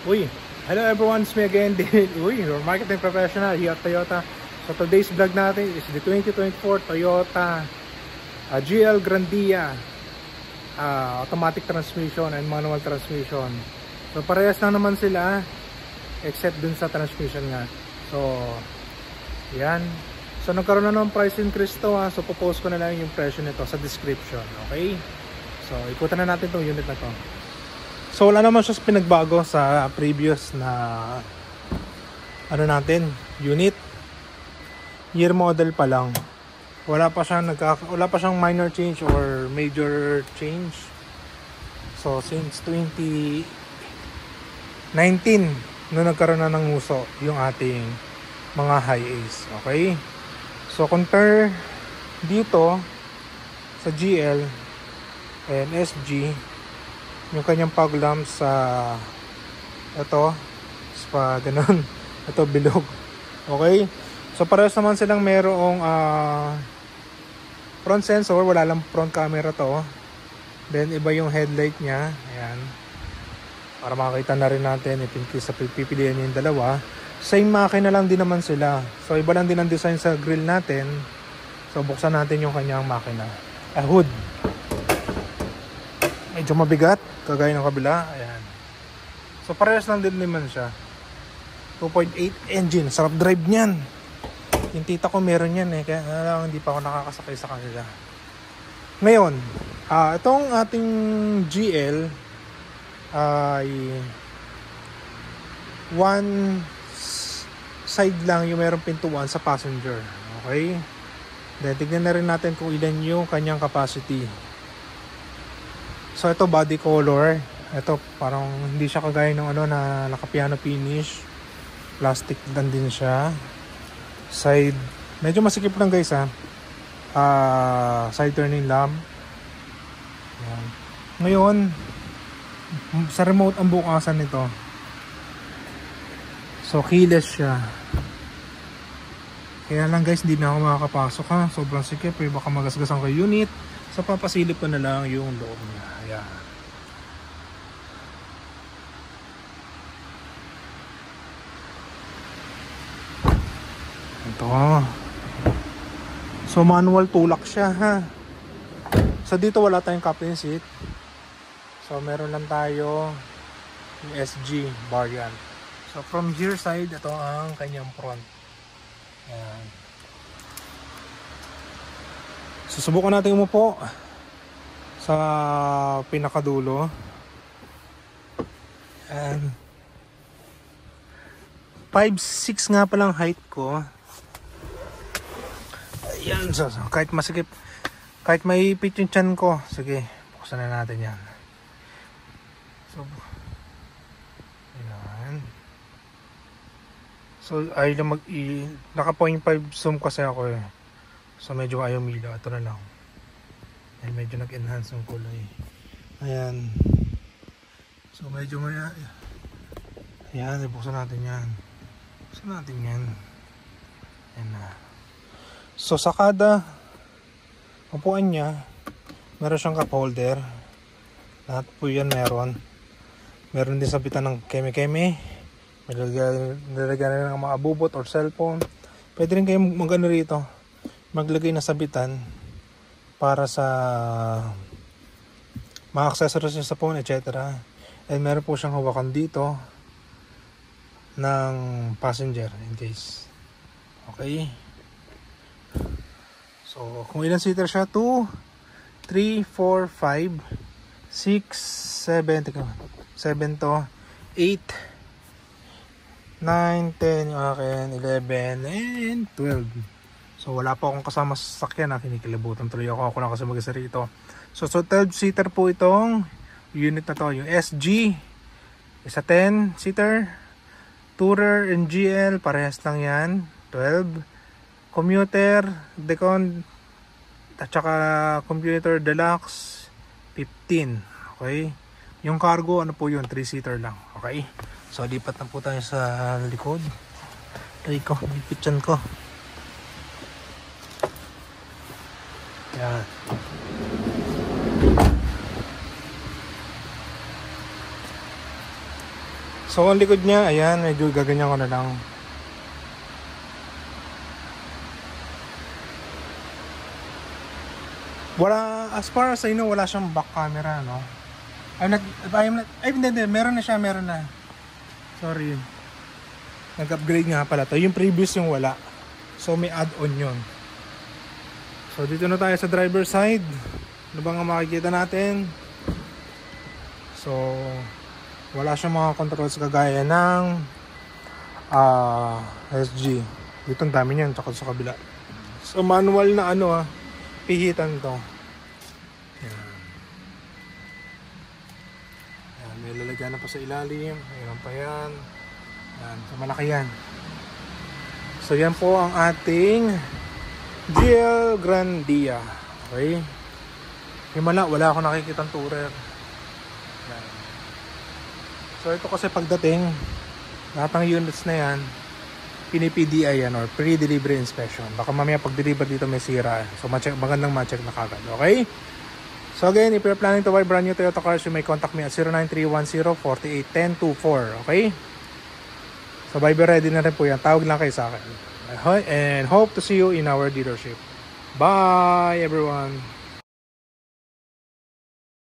Uy, hello everyone, it's me again. Uy, your marketing professional here at Toyota. So today's vlog natin is the 2024 Toyota GL Grandia automatic transmission and manual transmission. So parehas lang naman sila except dun sa transmission nga. So yan. So nagkaroon na ng price increase to so popost ko na lang yung presyo nito sa description. Okay? So ikutan na natin tong unit na to. So wala naman siya pinagbago sa previous na ano natin, unit. Year model pa lang. Wala pa siyang minor change or major change. So since 2019 no nagkaroon na ng uso yung ating mga high A's. Okay? So compare dito sa GL and SG yung kanyang fog lamps sa ito pa ganun, ito bilog. Okay, so parehas naman silang merong front sensor, wala lang front camera to, then iba yung headlight nya, ayan, para makakita na rin natin if in case sa pipilian niya yung dalawa. Same makina lang din naman sila, so iba lang din ang design sa grill natin. So buksan natin yung kanyang makina, hood. Medyo mabigat, kagaya ng kabila. Ayan. So parehas lang din naman siya. 2.8 engine. Sarap drive niyan. Yung tita ko meron yan kaya hindi pa ako nakakasakay sa kanila. Ngayon, itong ating GL ay one side lang yung merong pintuan sa passenger. Okay? Then tignan na rin natin kung ilan yung kanyang capacity. So ito body color. Ito parang hindi siya kagaya ng ano na naka-piano finish. Plastic lang din siya. Side medyo masikip lang guys side turning lamp. Yan. Ngayon sa remote ang bukasan nito. So keyless siya. Kaya lang guys hindi na ako makakapasok sobrang sikip baka magasgasan ko yung unit. So papasilip ko na lang yung loob niya. Ayan. Ito. So manual tulak siya So dito wala tayong captain seat. So meron lang tayo yung SG variant. So from here side ito ang kanyang front. Ayan. Susubukan natin umupo sa pinakadulo. And 5'6" nga palang height ko. Ayan, so kahit masikip, kahit maipit yung tiyan ko. Sige, buksan na natin yan. So ayan. So ay lang naka 0.5 zoom kasi ako So medyo ayaw milo. Ito na lang. Ay medyo nag-enhance yung kulay. Ayan. So medyo may ayan, ibuksan natin yan. Buksan natin yan. Ayan na. So sa kada upuan niya meron siyang cup holder. Lahat po yan meron. Meron din sabitan ng keme-keme. May nilagyan ng mga bubot or cellphone. Pwede rin kayo magano rito, maglagay na sabitan para sa mga accessories sa phone, etc. And meron po siyang hawakan dito ng passenger in case. Okay. So kung ilan seater siya, 2, 3, 4, 5, 6, 7 to 8, 9, 10 yung akin, 11 and 12. So wala po akong kasama sa sasakyan kinikilabutan tuloy ako lang kasi mag-isa rito. So 12 seater po itong unit na to, yung SG. Isa 10 seater. Tourer and GL parehas lang yan, 12. Commuter, Decon at saka Commuter Deluxe 15. Okay. Yung cargo ano po yun, 3 seater lang. Okay. So lipat na po tayo sa likod. Ay ko, lipitsan ko. Yan. So ang likod niya, ayan, medyo gaganyan ko na lang. Wala, as far as I know, wala siyang back camera, no? Hindi, meron na. Sorry. Nag-upgrade nga pala to. Yung previous yung wala. So may add-on yun. So dito na tayo sa driver side. Ano bang makikita natin? So wala siyang mga controls kagaya ng SG. Dito ang dami niyan, tsaka sa kabila. So manual na pihitan to. Yan. Yan, may lalagyan na pa sa ilalim. Ayan pa yan. Yan, so malaki yan. So yan po ang ating GL Grandia. Okay. Himala, wala akong nakikitang tourer. Yan. So ito kasi pagdating, lahat ng units na yan, PDI yan or pre-delivery inspection. Baka mamaya pag-deliver dito may sira. So magandang ma-check na kagad. Okay? So again, if you're planning to buy brand new Toyota cars, you may contact me at 09310-481024. Okay? So be ready na rin po yan. Tawag lang kayo sa akin. And hope to see you in our dealership. Bye everyone!